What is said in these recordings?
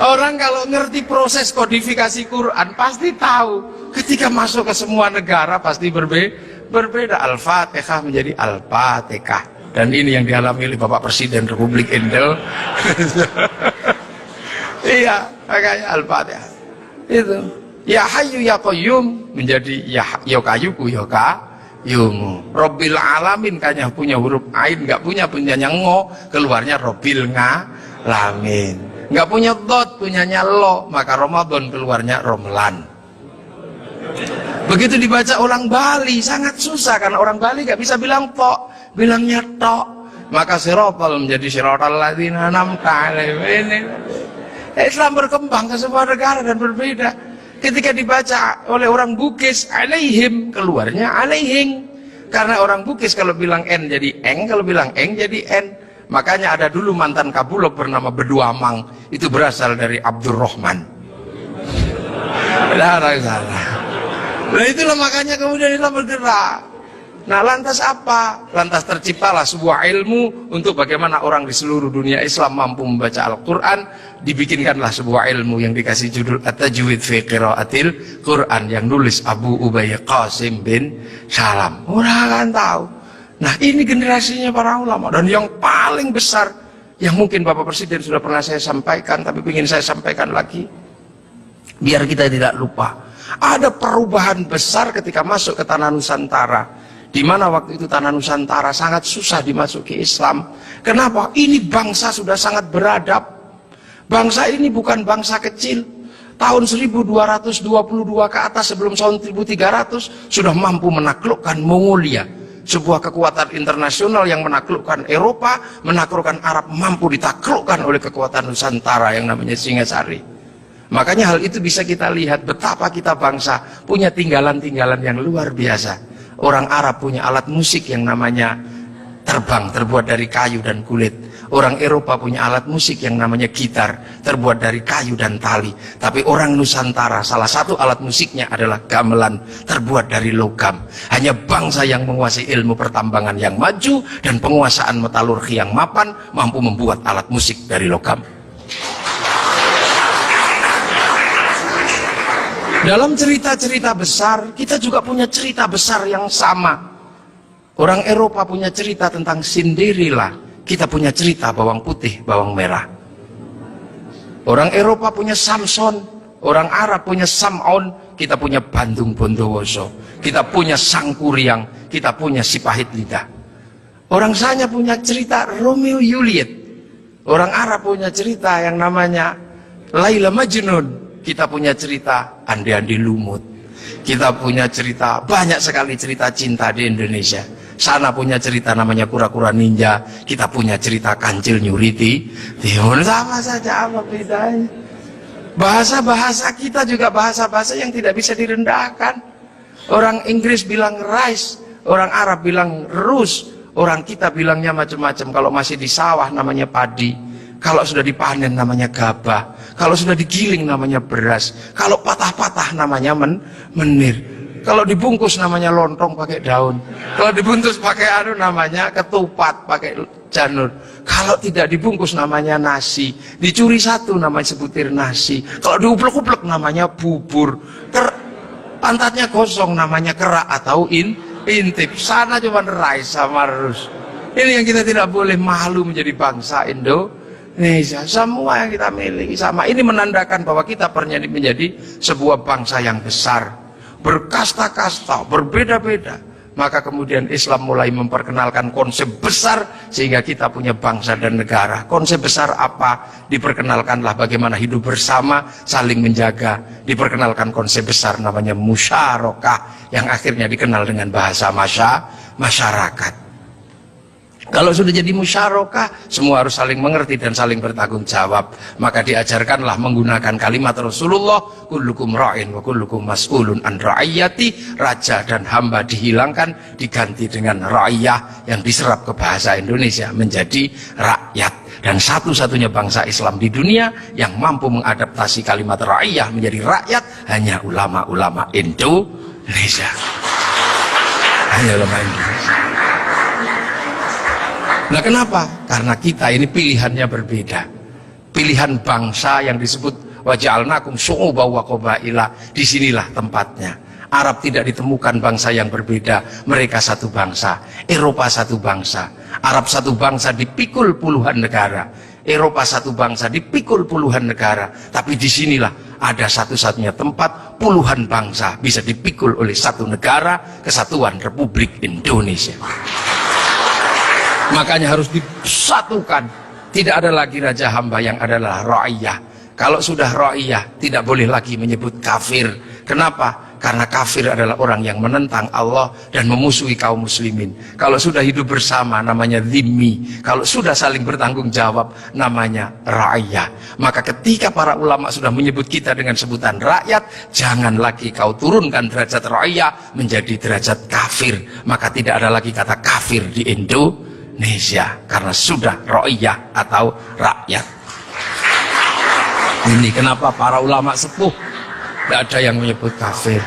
Orang kalau ngerti proses kodifikasi Quran pasti tahu. Ketika masuk ke semua negara pasti berbeda. Al-Fatihah menjadi Al-Fatihah. Dan ini yang dialami oleh Bapak Presiden Republik Indonesia. Iya, makanya Al-Fatihah. Itu. Ya Hayyu Ya Qayyum menjadi Ya Kayyuku Ya Qayyum. Rabbil Alamin kayaknya punya huruf Ain, nggak punyanya Ngo, keluarnya Rabbil Ngalamin. Nggak punya dot, punyanya lo, maka Ramadan keluarnya Romlan. Begitu dibaca orang Bali sangat susah karena orang Bali nggak bisa bilang tok, bilangnya tok. Maka sirotol menjadi sirotol ladzina an'amta alaihim. Islam berkembang ke semua negara dan berbeda. Ketika dibaca oleh orang Bugis alaihim, keluarnya alaihing. Karena orang Bugis kalau bilang n jadi eng, kalau bilang eng jadi n. Makanya ada dulu mantan Kabulok bernama Beduamang, itu berasal dari Abdurrahman. Nah itulah makanya kemudian Islam bergerak. Nah lantas apa? Lantas terciptalah sebuah ilmu untuk bagaimana orang di seluruh dunia Islam mampu membaca Al-Quran. Dibikinkanlah sebuah ilmu yang dikasih judul At-Tajwid fi Qiraatil Quran, yang nulis Abu Ubay Qasim bin Salam. Orang akan tahu. Nah ini generasinya para ulama, dan yang paling besar yang mungkin Bapak Presiden sudah pernah saya sampaikan, tapi ingin saya sampaikan lagi biar kita tidak lupa. Ada perubahan besar ketika masuk ke tanah Nusantara, di mana waktu itu tanah Nusantara sangat susah dimasuki Islam. Kenapa? Ini bangsa sudah sangat beradab. Bangsa ini bukan bangsa kecil. Tahun 1222 ke atas sebelum tahun 1300 sudah mampu menaklukkan Mongolia, sebuah kekuatan internasional yang menaklukkan Eropa, menaklukkan Arab, mampu ditaklukkan oleh kekuatan Nusantara yang namanya Singasari. Makanya hal itu bisa kita lihat betapa kita bangsa punya tinggalan-tinggalan yang luar biasa. Orang Arab punya alat musik yang namanya terbang, terbuat dari kayu dan kulit. Orang Eropa punya alat musik yang namanya gitar, terbuat dari kayu dan tali. Tapi orang Nusantara, salah satu alat musiknya adalah gamelan, terbuat dari logam. Hanya bangsa yang menguasai ilmu pertambangan yang maju dan penguasaan metalurgi yang mapan mampu membuat alat musik dari logam. Dalam cerita-cerita besar, kita juga punya cerita besar yang sama. Orang Eropa punya cerita tentang Cinderella, kita punya cerita bawang putih, bawang merah. Orang Eropa punya Samson, orang Arab punya Sam'on, kita punya Bandung Bondowoso, kita punya Sangkuriang, kita punya si pahit lidah. Orang Sanya punya cerita Romeo Juliet, orang Arab punya cerita yang namanya Laila Majnun, kita punya cerita Andi-Andi Lumut, kita punya cerita, banyak sekali cerita cinta di Indonesia. Sana punya cerita namanya Kura-Kura Ninja, kita punya cerita Kancil Nyuriti. Sama saja, apa bedanya? Bahasa-bahasa kita juga bahasa-bahasa yang tidak bisa direndahkan. Orang Inggris bilang rice, orang Arab bilang rus, orang kita bilangnya macam-macam. Kalau masih di sawah namanya padi, kalau sudah dipanen namanya gabah, kalau sudah digiling namanya beras, kalau patah-patah namanya menir. Kalau dibungkus namanya lontong pakai daun. Kalau dibungkus pakai namanya ketupat pakai janur. Kalau tidak dibungkus namanya nasi. Dicuri satu namanya sebutir nasi. Kalau diuplek-uplek namanya bubur. Pantatnya kosong namanya kerak atau intip. Sana cuma rice sama rus. Ini yang kita tidak boleh malu menjadi bangsa Indonesia. Semua yang kita miliki sama. Ini menandakan bahwa kita pernah menjadi sebuah bangsa yang besar, berkasta-kasta, berbeda-beda. Maka kemudian Islam mulai memperkenalkan konsep besar sehingga kita punya bangsa dan negara. Konsep besar apa? Diperkenalkanlah bagaimana hidup bersama, saling menjaga. Diperkenalkan konsep besar namanya musyarakah, yang akhirnya dikenal dengan bahasa masyarakat. Kalau sudah jadi musyarakah, semua harus saling mengerti dan saling bertanggung jawab. Maka diajarkanlah menggunakan kalimat Rasulullah, kullukum ra'in wa kullukum mas'ulun an ra'iyati. Raja dan hamba dihilangkan, diganti dengan ra'iyah yang diserap ke bahasa Indonesia menjadi rakyat. Dan satu-satunya bangsa Islam di dunia yang mampu mengadaptasi kalimat ra'iyah menjadi rakyat hanya ulama-ulama Indonesia. Hanya ulama Indonesia. Nah kenapa? Karena kita ini pilihannya berbeda. pilihan bangsa yang disebut waja'alnakum syu'uban wa qabaila. Disinilah tempatnya. Arab tidak ditemukan bangsa yang berbeda, mereka satu bangsa. Eropa satu bangsa, Arab satu bangsa dipikul puluhan negara, Eropa satu bangsa dipikul puluhan negara. Tapi disinilah ada satu-satunya tempat puluhan bangsa bisa dipikul oleh satu negara, Kesatuan Republik Indonesia. Makanya harus disatukan. Tidak ada lagi raja hamba, yang adalah ra'iyah. Kalau sudah ra'iyah, tidak boleh lagi menyebut kafir. Kenapa? Karena kafir adalah orang yang menentang Allah dan memusuhi kaum muslimin. Kalau sudah hidup bersama namanya dhimmi. Kalau sudah saling bertanggung jawab namanya ra'iyah. Maka ketika para ulama sudah menyebut kita dengan sebutan rakyat, jangan lagi kau turunkan derajat ra'iyah menjadi derajat kafir. Maka tidak ada lagi kata kafir di Indonesia, karena sudah ra'iyah atau rakyat. Ini kenapa para ulama sepuh tidak ada yang menyebut kafir.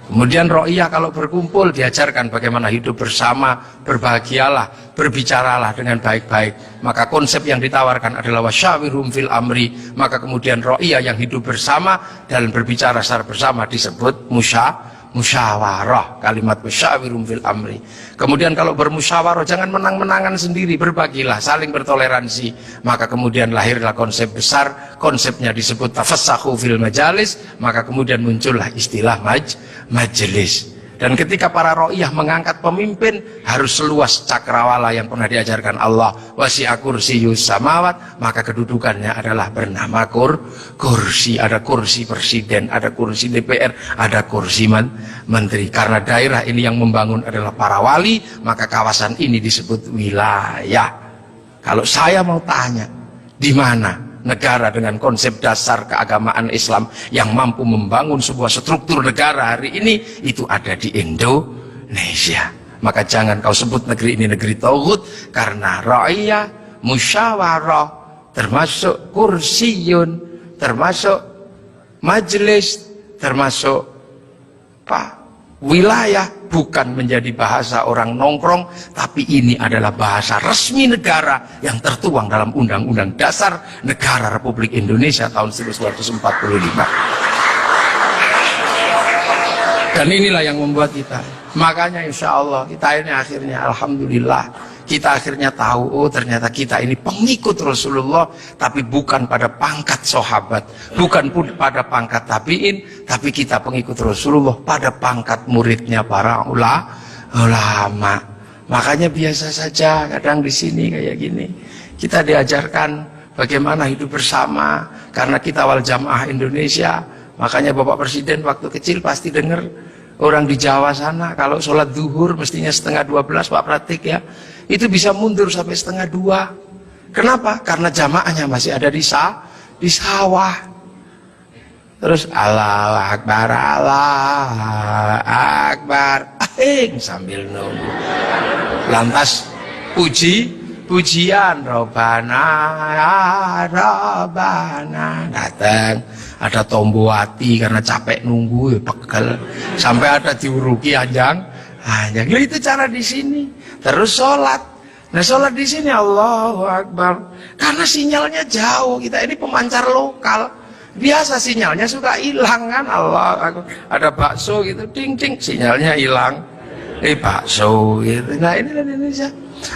Kemudian ra'iyah kalau berkumpul diajarkan bagaimana hidup bersama, berbahagialah, berbicaralah dengan baik-baik. Maka konsep yang ditawarkan adalah wasyawirhum fil amri. Maka kemudian ra'iyah yang hidup bersama dan berbicara secara bersama disebut musyawarah. Kalimat wasyawirhum fil amri. Kemudian kalau bermusyawarah jangan menang-menangan sendiri, berbagilah, saling bertoleransi. Maka kemudian lahirlah konsep besar, konsepnya disebut tafassahu fil majalis. Maka kemudian muncullah istilah majelis. Dan ketika para ra'iyah mengangkat pemimpin, harus seluas cakrawala yang pernah diajarkan Allah, wasi'a kursiyyus samawat. Maka kedudukannya adalah bernama kursi. Ada kursi presiden, ada kursi DPR, ada kursi menteri. Karena daerah ini yang membangun adalah para wali, maka kawasan ini disebut wilayah. Kalau saya mau tanya, di mana negara dengan konsep dasar keagamaan Islam yang mampu membangun sebuah struktur negara hari ini, itu ada di Indonesia. Maka jangan kau sebut negeri ini negeri tauhid, karena ra'iyah, musyawarah, termasuk kursiyun, termasuk majelis, termasuk wilayah, bukan menjadi bahasa orang nongkrong, tapi ini adalah bahasa resmi negara yang tertuang dalam Undang-Undang Dasar Negara Republik Indonesia tahun 1945. Dan inilah yang membuat kita, makanya insya Allah kita ini akhirnya alhamdulillah, kita akhirnya tahu, oh ternyata kita ini pengikut Rasulullah, tapi bukan pada pangkat sahabat, bukan pun pada pangkat tabi'in, tapi kita pengikut Rasulullah pada pangkat muridnya para ulama. Makanya biasa saja kadang di sini kayak gini, kita diajarkan bagaimana hidup bersama, karena kita wal jamaah Indonesia. Makanya Bapak Presiden waktu kecil pasti dengar orang di Jawa sana kalau sholat duhur mestinya 11:30, Pak Pratik ya, itu bisa mundur sampai 1:30. Kenapa? Karena jamaahnya masih ada di sawah. Terus Allahu Akbar, Allahu Akbar, sambil nunggu. Lantas pujian Robana, Robana, datang. Ada tombowati karena capek nunggu, pegel, sampai ada diuruki anjang. Itu cara di sini. Terus sholat. Nah sholat di sini Allahu Akbar. Karena sinyalnya jauh, kita ini pemancar lokal. Biasa sinyalnya suka hilang kan. Allah Akbar. Ada bakso gitu, ding ding, sinyalnya hilang. Bakso gitu. Nah ini Indonesia.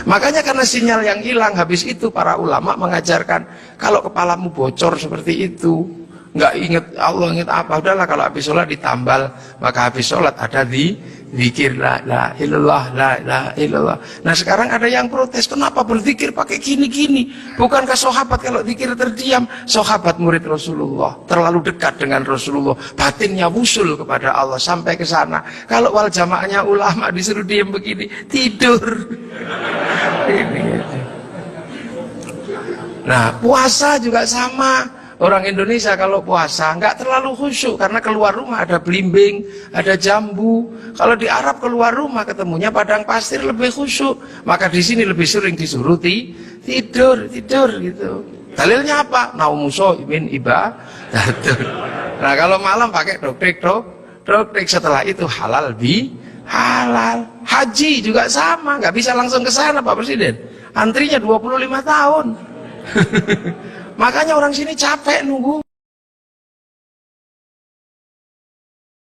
Makanya karena sinyal yang hilang, habis itu para ulama mengajarkan kalau kepalamu bocor seperti itu, nggak inget Allah, inget apa, udahlah kalau habis sholat ditambal. Maka habis sholat ada zikir la ilallah, la ilallah. Nah sekarang ada yang protes, kenapa berzikir pakai gini-gini? Bukankah sahabat kalau zikir terdiam? Sahabat murid Rasulullah, terlalu dekat dengan Rasulullah, batinnya wusul kepada Allah sampai ke sana. Kalau wal jamaahnya ulama disuruh diam begini, tidur. Nah puasa juga sama. Orang Indonesia kalau puasa nggak terlalu khusyuk karena keluar rumah ada belimbing, ada jambu. Kalau di Arab keluar rumah ketemunya padang pasir, lebih khusyuk. Maka di sini lebih sering disuruh tidur gitu. Dalilnya apa? Naumu shaimin ibadah. Nah kalau malam pakai doktek. Setelah itu halal halal. Haji juga sama, nggak bisa langsung ke sana Pak Presiden. Antrinya 25 tahun. Makanya orang sini capek nunggu.